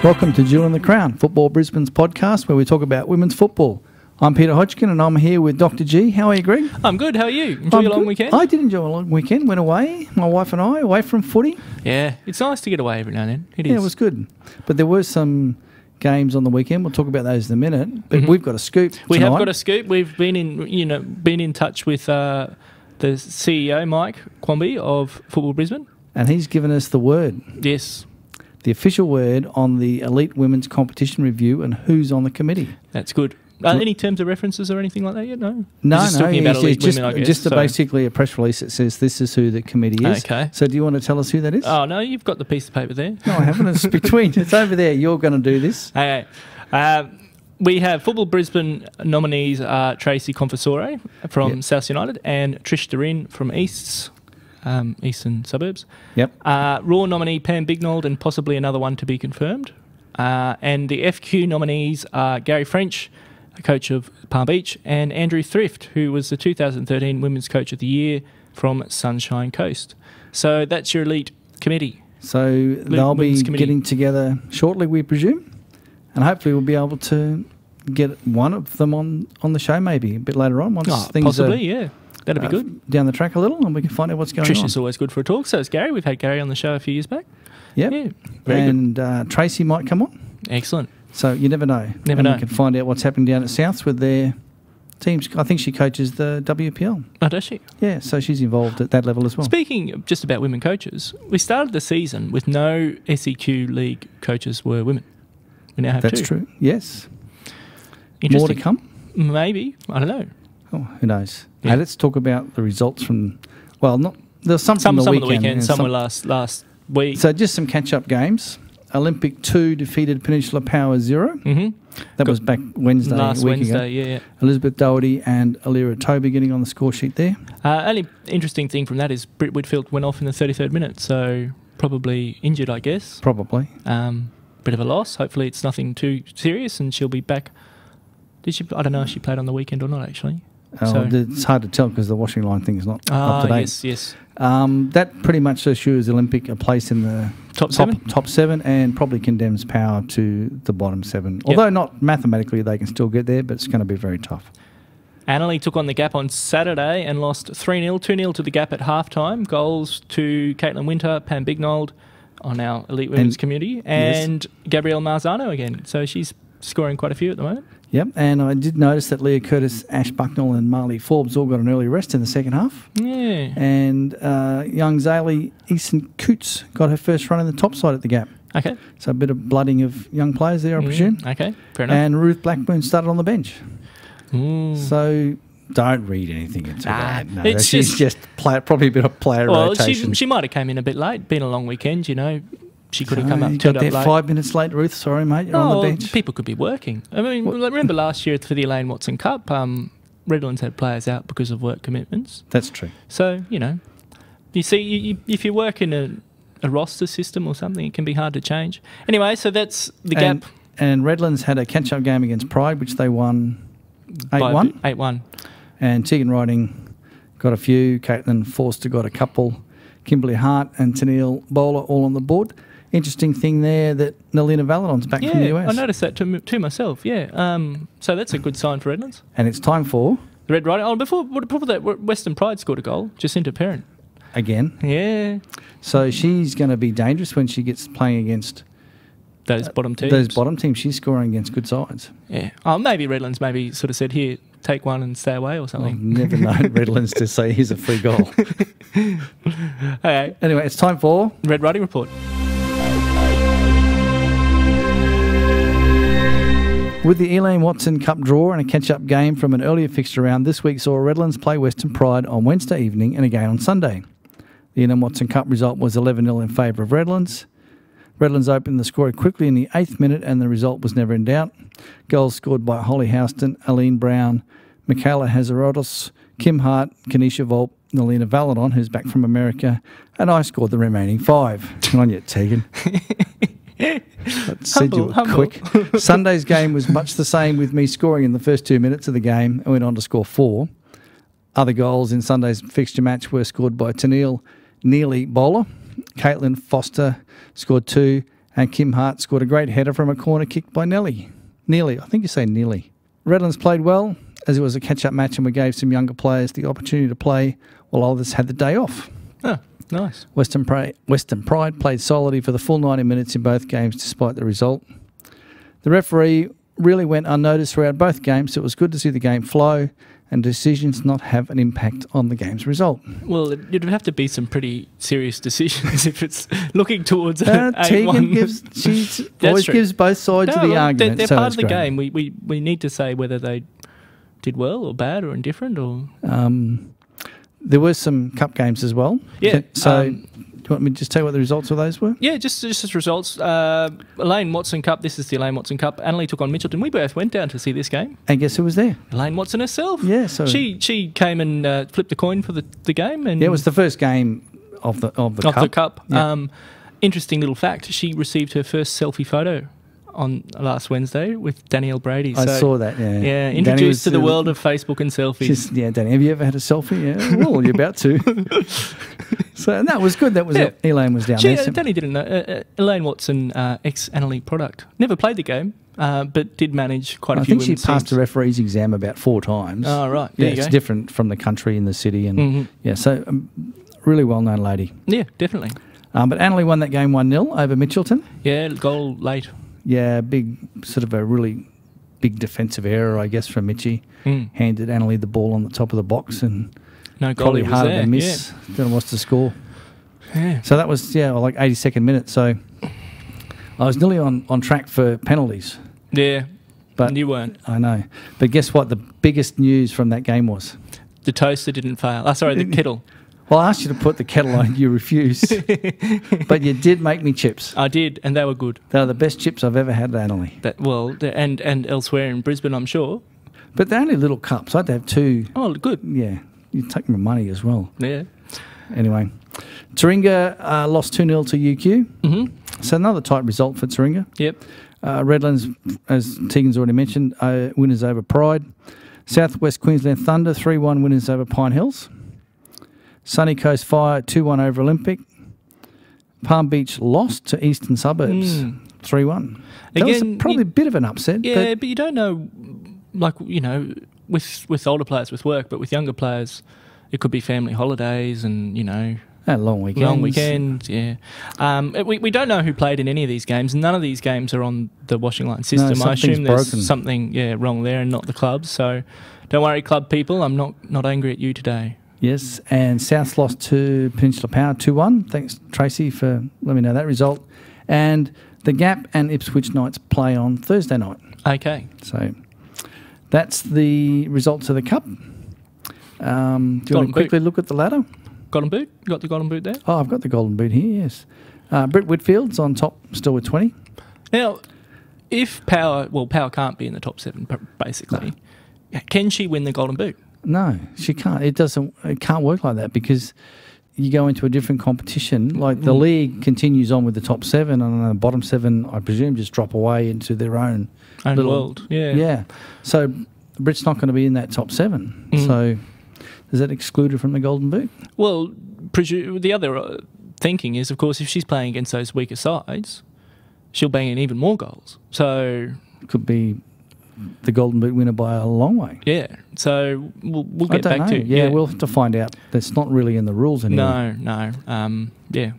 Welcome to Jewel and the Crown, Football Brisbane's podcast where we talk about women's football. I'm Peter Hodgkin and I'm here with Dr. G. How are you, Greg? I'm good. How are you? Enjoy your long weekend? I did enjoy a long weekend. Went away, my wife and I, away from footy. Yeah, it's nice to get away every now and then. It is. Yeah, it was good. But there were some games on the weekend. We'll talk about those in a minute. But we've got a scoop tonight. We have got a scoop. We've been in touch with the CEO, Mike Quamby of Football Brisbane. And he's given us the word. Yes. The official word on the Elite Women's Competition Review and who's on the committee. That's good. Any terms of references or anything like that yet? No? No, just talking about elite women, I guess. Just basically a press release that says this is who the committee is. Okay. So do you want to tell us who that is? Oh, no, you've got the piece of paper there. No, I haven't. It's it's over there. You're going to do this. Okay. We have Football Brisbane nominees Tracy Confessore from South United and Trish Dorin from Eastern Suburbs. Yep. Raw nominee Pam Bignold and possibly another one to be confirmed. And the FQ nominees are Gary French, a coach of Palm Beach, and Andrew Thrift, who was the 2013 Women's Coach of the Year from Sunshine Coast. So that's your elite committee. So they'll be getting together shortly, we presume, and hopefully we'll be able to get one of them on the show maybe a bit later on. Once things possibly, yeah. That'd be good. Down the track a little and we can find out what's going on. Trish is always good for a talk. So is Gary. We've had Gary on the show a few years back. Yep. Yeah. Very good. Tracy might come on. Excellent. So you never know. Never know. We can find out what's happening down at Souths with their teams. I think she coaches the WPL. Oh, does she? Yeah, so she's involved at that level as well. Speaking of just about women coaches, we started the season with no SEQ league coaches were women. We now have That's two. true, yes. Interesting. More to come? Maybe. I don't know. Oh, who knows? Yeah. Hey, let's talk about the results from, there's some of the weekend. weekend, some were last week. So just some catch-up games. Olympic 2 defeated Peninsula Power 0. Mm-hmm. That was back Wednesday. Last Wednesday, ago. yeah. Elizabeth Doherty and Alira Toby getting on the score sheet there. Only interesting thing from that is Britt Whitfield went off in the 33rd minute, so probably injured, I guess. Probably. Bit of a loss. Hopefully it's nothing too serious and she'll be back. I don't know if she played on the weekend or not, actually. It's hard to tell because the washing line thing is not up to date. Yes. That pretty much assures Olympic a place in the top seven and probably condemns Power to the bottom 7. Yep. Although not mathematically they can still get there, but it's going to be very tough. Annalee took on the Gap on Saturday and lost 3-0, 2-0 to the Gap at halftime. Goals to Caitlin Winter, Pam Bignold on our Elite Women's community, and Gabrielle Marzano again. So she's scoring quite a few at the moment. Yep, and I did notice that Leah Curtis, Ash Bucknell and Marley Forbes all got an early rest in the second half. Yeah. And young Zaylee Easton Coots got her first run in the top side at the Gap. Okay. So a bit of blooding of young players there, I presume. Okay, fair enough. And Ruth Blackburn started on the bench. Ooh. So don't read anything into that. No, it's she's just probably a bit of player rotation. She might have came in a bit late, been a long weekend, you know. She could have come up, you turned got up there late. 5 minutes late, Ruth. Sorry, mate. You're on the bench. People could be working. I mean, remember last year for the Elaine Watson Cup, Redlands had players out because of work commitments. That's true. So, you see, if you work in a roster system or something, it can be hard to change. Anyway, so that's the Gap. And Redlands had a catch-up game against Pride, which they won 8-1. 8-1. And Tegan Riding got a few. Caitlin Forster got a couple. Kimberly Hart and Tennille Bowler all on the board. Interesting thing there that Nelina Valadon's back from the US. I noticed that too myself, yeah. So that's a good sign for Redlands. And it's time for... The Red Riding. Oh, before that, Western Pride scored a goal. Jacinta Perrin. Again. Yeah. So she's going to be dangerous when she gets playing against... Those bottom teams. She's scoring against good sides. Yeah. Oh, maybe Redlands sort of said, here, take one and stay away or something. I've never known Redlands to say, here's a free goal. Okay. Anyway, it's time for... Red Riding Report. With the Elaine Watson Cup draw and a catch-up game from an earlier fixture round, this week saw Redlands play Western Pride on Wednesday evening and again on Sunday. The Elaine Watson Cup result was 11-0 in favour of Redlands. Redlands opened the scoring quickly in the 8th minute and the result was never in doubt. Goals scored by Holly Houston, Aline Brown, Michaela Hazarotos, Kim Hart, Kanisha Volp, Nelina Valadon, who's back from America, and I scored the remaining 5. Good on you, Tegan. That said you were quick. Sunday's game was much the same, with me scoring in the first 2 minutes of the game and went on to score 4. Other goals in Sunday's fixture match were scored by Tennille Neely Bowler. Caitlin Foster scored 2, and Kim Hart scored a great header from a corner kick by Neely. I think you say Neely. Redlands played well, as it was a catch-up match, and we gave some younger players the opportunity to play while others had the day off. Oh, nice. Western Pride played solidly for the full 90 minutes in both games despite the result. The referee really went unnoticed throughout both games, so it was good to see the game flow and decisions not have an impact on the game's result. Well, it'd have to be some pretty serious decisions if it's looking towards a Tegan 1. always gives both sides of the argument. They're so part of the great. game. We need to say whether they did well or bad or indifferent or... There were some cup games as well. Yeah. So do you want me to just tell you what the results of those were? Yeah, just as results. Elaine Watson Cup. This is the Elaine Watson Cup. Annalie took on Mitchelton. We both went down to see this game. And guess who was there? Elaine Watson herself. Yeah. So she came and flipped the coin for the game. And yeah, it was the first game of the cup. Yeah. Interesting little fact. She received her first selfie photo on last Wednesday with Danielle Brady. I saw that, yeah. Yeah, introduced to the world of Facebook and selfies. Yeah, Danny, have you ever had a selfie? Yeah, well, you're about to. So that was good. That was Elaine was down there. Danny didn't know. Elaine Watson, ex-Annalie product. Never played the game, but did manage quite a few women's I think she passed the referee's exam about 4 times. Oh, right. There you go. It's different from the country and the city. And yeah, so really well-known lady. Yeah, definitely. But Annalie won that game 1-0 over Mitchelton. Yeah, goal late. Yeah, a really big defensive error, I guess, from Mitchie. Handed Annalie the ball on the top of the box and no probably goalie harder was there. to miss than it was to score. Yeah. So that was, like 82nd minute. So I was nearly on track for penalties. Yeah, but you weren't. I know. But guess what? The biggest news from that game was? The toaster didn't fail. The kettle. Well, I asked you to put the kettle on. You refused. But you did make me chips. I did, and they were good. They were the best chips I've ever had at Annalie. And elsewhere in Brisbane, I'm sure. But they're only little cups. I had to have 2. Oh, good. Yeah. You take my money as well. Yeah. Anyway, Taringa lost 2-0 to UQ. Mm-hmm. So another tight result for Taringa. Yep. Redlands, as Tegan's already mentioned, winners over Pride. South West Queensland Thunder, 3-1 winners over Pine Hills. Sunny Coast Fire, 2-1 over Olympic. Palm Beach lost to Eastern Suburbs, 3-1. That was probably a bit of an upset. Yeah, but you don't know, with older players with work, but with younger players, it could be family holidays and, long weekends. Yeah. We don't know who played in any of these games. None of these games are on the washing line system. No, I assume there's broken. something wrong there and not the clubs. So don't worry, club people. I'm not angry at you today. Yes, and South lost to Peninsula Power 2-1. Thanks, Tracy, for letting me know that result. And the Gap and Ipswich Knights play on Thursday night. Okay. So that's the results of the Cup. Do you want to quickly look at the ladder? Golden boot? You got the golden boot there? Oh, I've got the golden boot here, yes. Britt Whitfield's on top, still with 20. Now, if Power can't be in the top 7, basically, can she win the golden boot? No, she can't. It can't work like that because you go into a different competition. Like the league continues on with the top 7, and the bottom 7, I presume, just drop away into their own little world. Yeah. Yeah. So Brit's not going to be in that top 7. So is that excluded from the golden boot? Well, the other thinking is, of course, if she's playing against those weaker sides, she'll bang in even more goals. So it could be the golden boot winner by a long way. Yeah. So we'll get back to Yeah, we'll have to find out. That's not really in the rules anymore. No. Yeah.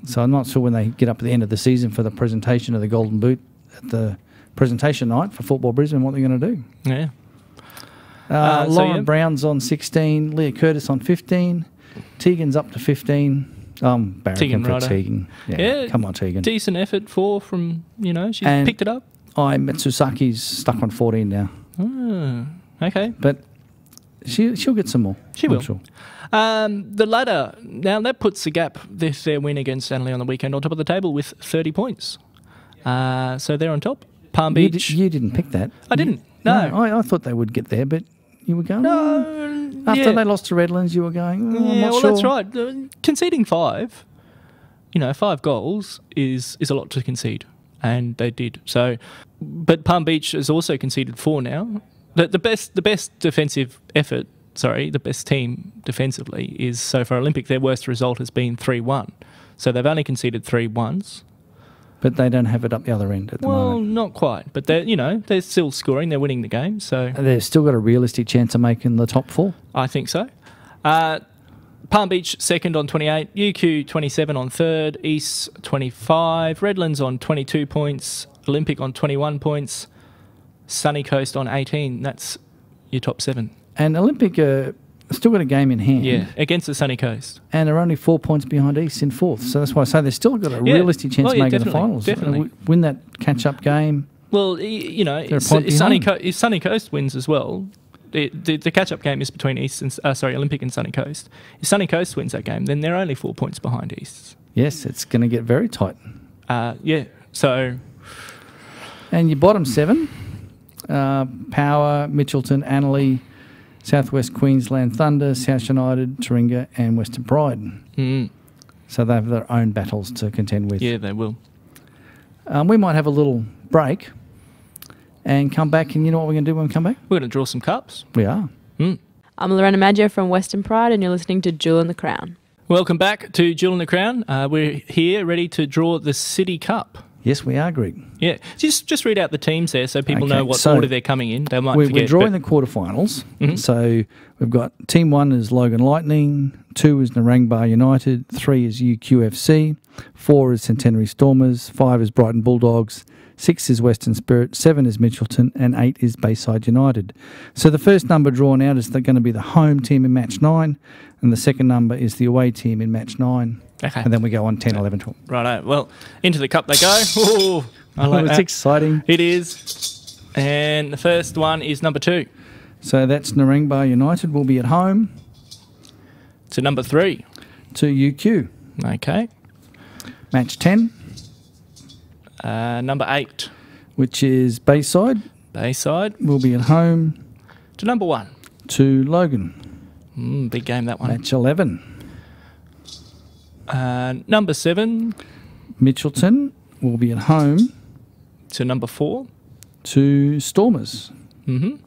So I'm not sure when they get up at the end of the season for the presentation of the golden boot at the presentation night for Football Brisbane what they're going to do. Yeah. Lauren Brown's on 16, Leah Curtis on 15, Tegan's up to 15. Barracan for Tegan. Yeah, come on, Tegan. Decent effort from, she's picked it up. Matsusaki's stuck on 14 now. Oh, okay. But she'll get some more. She will. Sure. The ladder, now that puts the Gap, their win against Stanley on the weekend, on top of the table with 30 points. So they're on top. Palm Beach. You didn't pick that. I didn't. No. I thought they would get there, but you were going... No. After they lost to Redlands, you were going, I'm not sure. That's right. Conceding 5, 5 goals is a lot to concede. and they did. So, but Palm Beach has also conceded 4 now. The best defensive effort, the best team defensively is so far Olympic. Their worst result has been 3-1. So they've only conceded 3 once. But they don't have it up the other end at the moment. Well, not quite. But they're still scoring. They're winning the game. So they've still got a realistic chance of making the top 4. I think so. Palm Beach second on 28, UQ 27 on third, East 25, Redlands on 22 points, Olympic on 21 points, Sunny Coast on 18. That's your top 7. And Olympic still got a game in hand. Yeah, against the Sunny Coast. And they're only 4 points behind East in 4th. So that's why I say they've still got a realistic chance of making the finals. Definitely. Win that catch-up game. Well, if Sunny Coast wins as well, the catch-up game is between Olympic and Sunny Coast. If Sunny Coast wins that game, then they're only 4 points behind East. Yes, it's going to get very tight. So... And your bottom 7, Power, Mitchelton, Annerley, Southwest Queensland Thunder, South United, Taringa and Western Pride. Mm. So they have their own battles to contend with. Yeah, they will. We might have a little break and come back, and you know what we're going to do when we come back? We're going to draw some cups. We are. Mm. I'm Lorena Maggio from Western Pride, and you're listening to Jewel in the Crown. Welcome back to Jewel in the Crown. We're here ready to draw the City Cup. Yes, we are, Greg. Yeah. Just read out the teams there so people know what order they're coming in. They might forget. We're drawing the quarterfinals. Mm-hmm. So we've got Team 1 is Logan Lightning, 2 is Narangba United, 3 is UQFC, 4 is Centenary Stormers, 5 is Brighton Bulldogs, 6 is Western Spirit, 7 is Mitchelton, and 8 is Bayside United. So the first number drawn out is going to be the home team in match 9, and the second number is the away team in match 9. Okay. And then we go on 10, 11, 12. Righto. Well, into the cup they go. Ooh, I like it's that. Exciting. It is. And the first one is number 2. So that's Narangba United will be at home. To number 3. To UQ. Okay. Match 10. Number 8. Which is Bayside. Bayside. Will be at home. To number 1. To Logan. Big game, that one. Match 11. Number 7. Mitchelton will be at home. To number 4. To Stormers. Mm-hmm.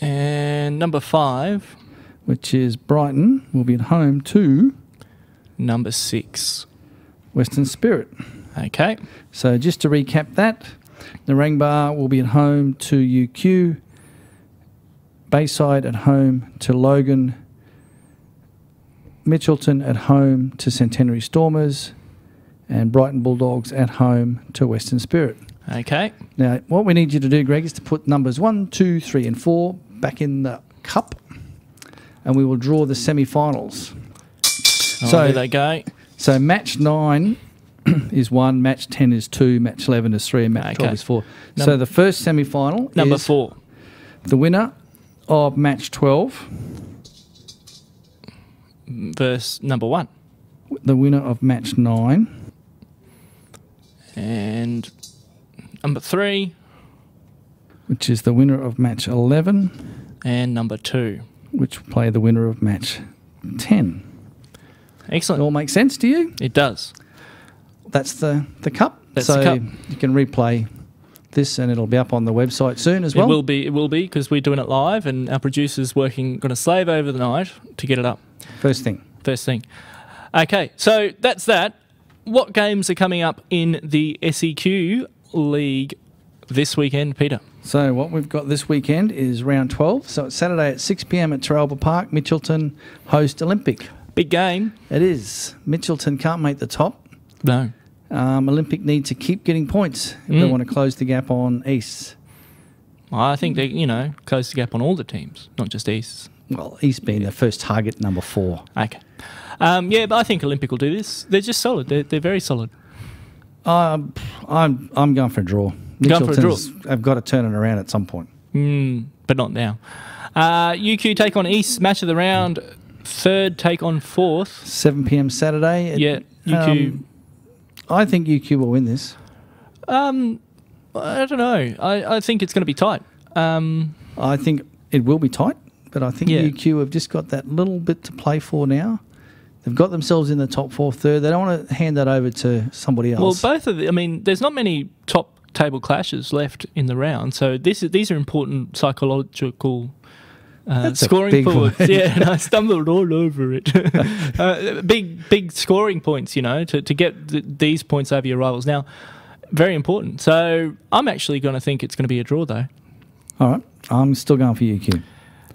And number 5. Which is Brighton will be at home to... Number 6. Western Spirit. Okay. So just to recap that, Narangba will be at home to UQ, Bayside at home to Logan, Mitchelton at home to Centenary Stormers, and Brighton Bulldogs at home to Western Spirit. Okay. Now, what we need you to do, Greg, is to put numbers 1, 2, 3 and 4 back in the cup, and we will draw the semi-finals. So there they go. So match 9 is 1, match 10 is 2, match 11 is 3, and match 12 is 4. So the first semi-final number is 4. The winner of match 12 versus number 1. The winner of match 9. And number 3. Which is the winner of match 11. And number 2. Which will play the winner of match 10. Excellent. It all makes sense to you? It does. That's the cup. That's the cup. You can replay this and it'll be up on the website soon as well. It will be because we're doing it live and our producer's going to slave over the night to get it up. First thing. Okay, so that's that. What games are coming up in the SEQ League this weekend, Peter? So what we've got this weekend is round 12. So it's Saturday at 6 p.m. at Terralba Park. Mitchelton host Olympic. Big game. It is. Mitchelton can't make the top. No. Olympic need to keep getting points if they want to close the gap on East. I think they, close the gap on all the teams, not just East. Well, East being the first target, number 4. Okay. But I think Olympic will do this. They're just solid. They're very solid. I'm going for a draw. Going for a draw. I've got to turn it around at some point. But not now. UQ take on East, match of the round. Third take on 4th. 7 p.m. Saturday. Yeah, UQ. I think UQ will win this. I don't know. I think it's going to be tight. I think it will be tight, but I think UQ have just got that little bit to play for now They've got themselves in the top 4 third. They don't want to hand that over to somebody else. Well, both of the, I mean, there's not many top table clashes left in the round, so these are important psychological scoring forwards. Yeah, and I stumbled all over it. Big scoring points, to get these points over your rivals. Now, very important. So I'm actually going to think it's going to be a draw, though. All right. I'm still going for UQ.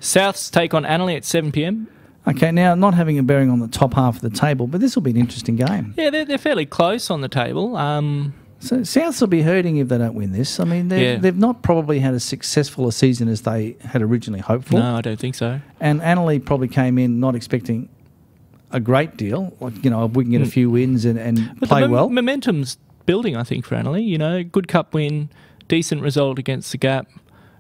Souths take on Annerley at 7 p.m. Okay, now not having a bearing on the top half of the table, but this will be an interesting game. Yeah, they're fairly close on the table. So Souths will be hurting if they don't win this. I mean, they've not probably had as successful a season as they had originally hoped for. No, I don't think so. And Annerley probably came in not expecting a great deal. Like, if we can get a few wins and play well. Momentum's building, I think, for Annerley. Good cup win, decent result against the Gap,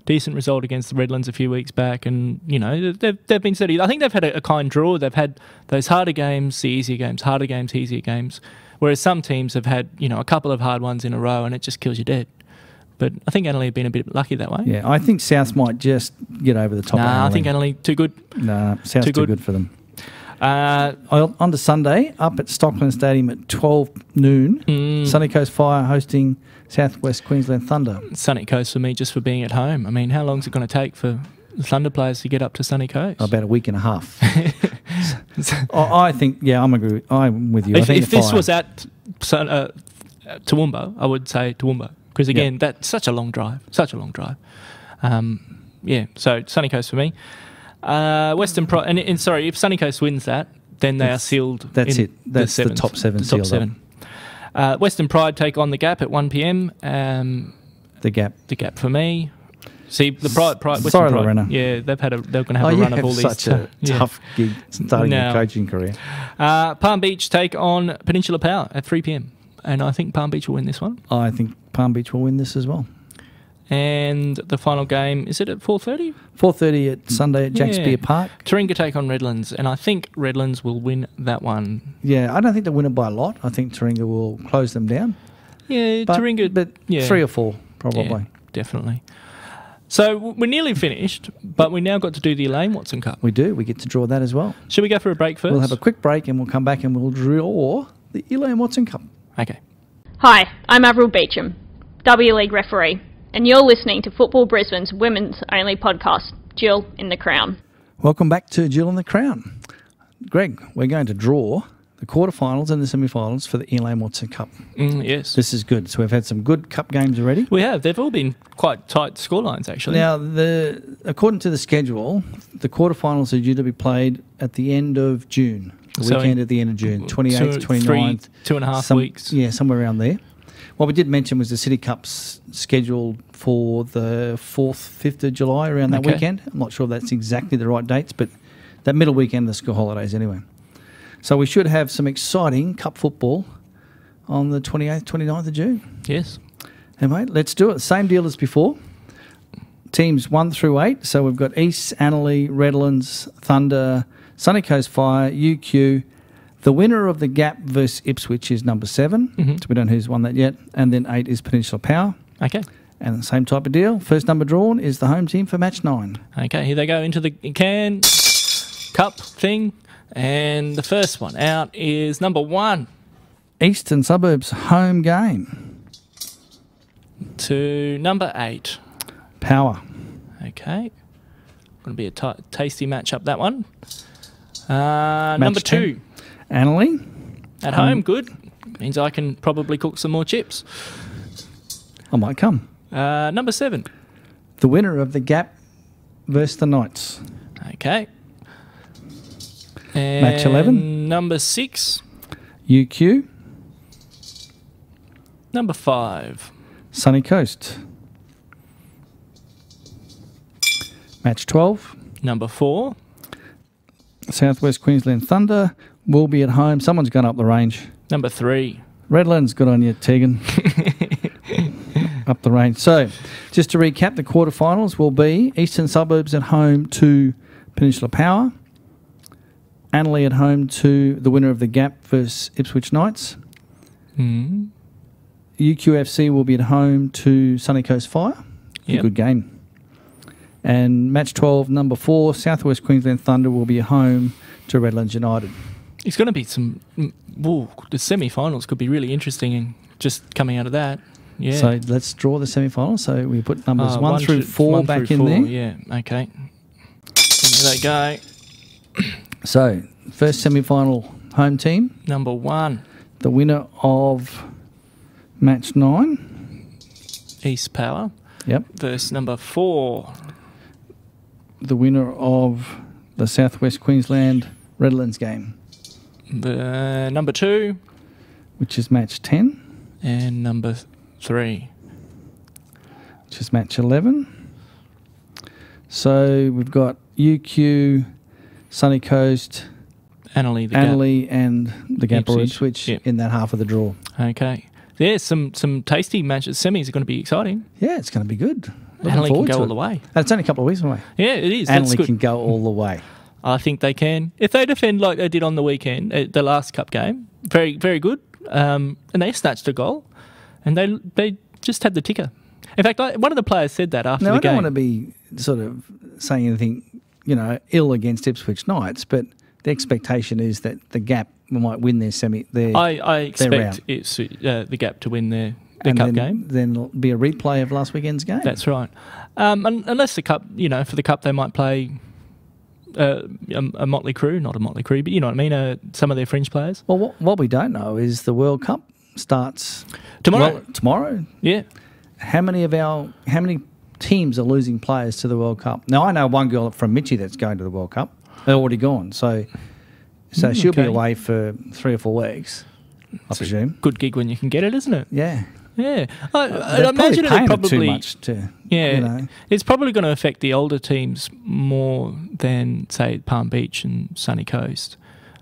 decent result against the Redlands a few weeks back, and they've been steady. I think they've had a kind draw. They've had those harder games, the easier games, harder games, easier games. Whereas some teams have had a couple of hard ones in a row, and it just kills you dead. But I think Annerley have been a bit lucky that way. Yeah, I think Souths might just get over the top. Nah, I think Annerley too good. Nah, Souths too good for them. On to Sunday, up at Stockland Stadium at 12 noon, Sunny Coast Fire hosting Southwest Queensland Thunder. Sunny Coast for me, just for being at home. I mean, how long is it going to take for the Thunder players to get up to Sunny Coast? About a week and a half. I think, I'm with you. If this was at Toowoomba, I would say Toowoomba. Because, again, that's such a long drive. So Sunny Coast for me. Western Pride, and sorry, if Sunny Coast wins that, then they are sealed. That's it. That's the top 7 sealed. Top 7. Western Pride take on the Gap at 1 p.m. The Gap for me. See, the Pride. Western Sorry, Pride, Lorena. Yeah, they're going to have a run of all these. Such a tough gig starting your coaching career. Palm Beach take on Peninsula Power at 3 p.m. And I think Palm Beach will win this one. I think Palm Beach will win this as well. And the final game, is it at 4:30? 4:30 at Sunday at Jackspear Park. Taringa take on Redlands, and I think Redlands will win that one. Yeah, I don't think they'll win it by a lot. I think Taringa will close them down. Yeah, Taringa... But 3 or 4, probably. Yeah, definitely. So we're nearly finished, but we now got to do the Elaine Watson Cup. We do. We get to draw that as well. Should we go for a break first? We'll have a quick break and we'll come back and we'll draw the Elaine Watson Cup. Okay. Hi, I'm Avril Beecham, W League referee, and you're listening to Football Brisbane's women's only podcast, Jill in the Crown. Welcome back to Jill in the Crown. Greg, we're going to draw the quarterfinals and the semi-finals for the Elaine Watson Cup. Yes. This is good. So we've had some good cup games already. We have. They've all been quite tight scorelines, actually. Now, according to the schedule, the quarterfinals are due to be played at the end of June. The weekend at the end of June, 28th, 29th. 2.5 weeks. Yeah, somewhere around there. What we did mention was the City Cup's scheduled for the 4th, 5th of July, around that weekend. I'm not sure if that's exactly the right dates, but that middle weekend of the school holidays anyway. So we should have some exciting cup football on the 28th, 29th of June. Yes. And mate, let's do it. Same deal as before. Teams 1 through 8. So we've got East, Annerley, Redlands, Thunder, Sunny Coast Fire, UQ. The winner of the Gap versus Ipswich is number 7. Mm-hmm. So we don't know who's won that yet. And then 8 is Peninsula Power. Okay. And the same type of deal. First number drawn is the home team for match 9. Okay, here they go into the can cup thing. And the first one out is number 1. Eastern Suburbs home game. To number 8. Power. Okay. Going to be a tasty matchup, that one. Number 2. 10. Annerley. At home, good. Means I can probably cook some more chips. I might come. Number 7. The winner of the Gap versus the Knights. Okay. And match 11. Number 6. UQ. Number 5. Sunny Coast. Match 12. Number 4. Southwest Queensland Thunder will be at home. Someone's gone up the range. Number 3. Redlands, good on you, Tegan. Up the range. So, just to recap, the quarterfinals will be Eastern Suburbs at home to Peninsula Power. Annerley at home to the winner of the Gap versus Ipswich Knights. Mm. UQFC will be at home to Sunny Coast Fire. Yep. A good game. And match 12, number 4, Southwest Queensland Thunder will be at home to Redlands United. It's going to be some. The semi-finals could be really interesting, and just coming out of that. Yeah. So let's draw the semi-finals. So we put numbers 1 through 4 1 back through in 4, there. Yeah. Okay. There they go. So first semi-final home team, Number 1, the winner of match 9. East Power. Yep. Versus number 4. The winner of the Southwest Queensland Redlands game, The number 2 which is match 10, and number 3. which is match 11. So we've got UQ, Sunny Coast, Annalee, the Annalee and the Gap or Ipswich. Ipswich Yep. in that half of the draw. Gap. Okay. Yeah, some tasty matches. Semis are going to be exciting. Yeah, it's going to be good. Looking Annalee can forward go to all it. the way. And it's only a couple of weeks away. Yeah, it is. That's Annalee good. can go all the way. I think they can. If they defend like they did on the weekend, the last cup game, very, very good. And they snatched a goal, and they just had the ticker. In fact, one of the players said that after Now, the I game. don't want to be sort of saying anything, ill against Ipswich Knights, but the expectation is that the Gap might win their semi. I expect round. it's the Gap to win their and cup then, game. Then there'll be a replay of last weekend's game. That's right. Unless the cup, for the cup they might play a motley crew, not a motley crew, but you know what I mean. Some of their fringe players. Well, what we don't know is the World Cup starts Tomorrow. Well, tomorrow. Yeah. How many teams are losing players to the World Cup? Now I know one girl from Mitchie that's going to the World Cup. They're already gone, so she'll be okay. away for 3 or 4 weeks, I presume. Good gig when you can get it, isn't it? Yeah. Yeah. I They're imagine paying it probably too much to. Yeah, it's probably going to affect the older teams more than, say, Palm Beach and Sunny Coast.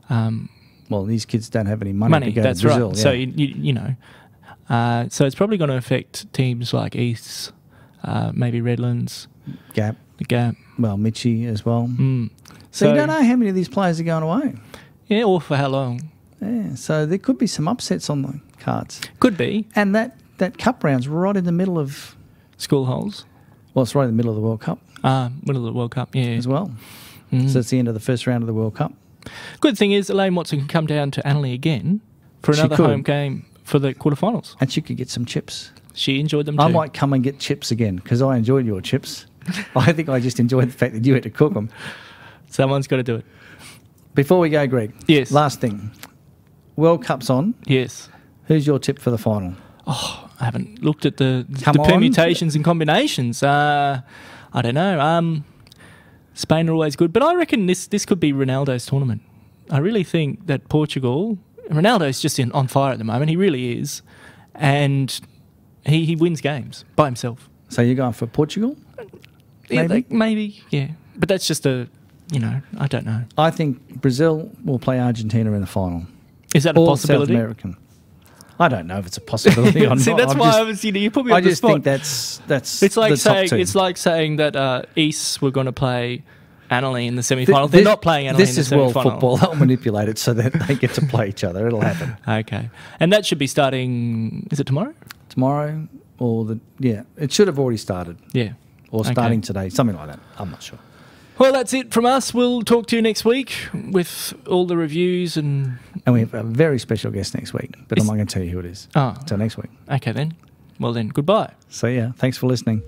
Well, these kids don't have any money to go that's to Brazil. right. Yeah. So, you know. So it's probably going to affect teams like East, maybe Redlands, Gap. the Gap. Well, Mitchie as well. Mm. So you don't know how many of these players are going away. Yeah, or for how long. Yeah, so there could be some upsets on the cards. Could be. And that cup round's right in the middle of... School holes. Well, it's right in the middle of the World Cup Middle of the World Cup, yeah. as well. Mm. So it's the end of the first round of the World Cup. Good thing is Elaine Watson can come down to Annalee again for She another could. home game for the quarterfinals. And she could get some chips. She enjoyed them too. I might come and get chips again because I enjoyed your chips. I think I just enjoyed the fact that you had to cook them. Someone's got to do it. Before we go, Greg. Yes. Last thing. World Cup's on. Yes. Who's your tip for the final? Oh, I haven't looked at the Come on. permutations and combinations. I don't know. Spain are always good, but I reckon this could be Ronaldo's tournament. I really think that Ronaldo's just on fire at the moment. He really is. And he wins games by himself. So you're going for Portugal? Yeah, maybe, yeah. But that's just I don't know. I think Brazil will play Argentina in the final. Is that a Or possibility? South American. I don't know if it's a possibility or not. See, that's why I was, you put me on the spot. think that's It's like the top saying two. it's like saying that East were going to play Annalee in the semi-final. They're not playing Annalee in the This is semi-final. world football. They'll manipulate it so that they get to play each other. It'll happen Okay, and that should be starting. Is it tomorrow? tomorrow, it should have already started, Yeah, or Okay. starting today, something like that. I'm not sure. Well, that's it from us. We'll talk to you next week with all the reviews and. And we have a very special guest next week, but I'm not going to tell you who it is. Oh, Until next week. okay then. Well then, goodbye. So yeah, thanks for listening.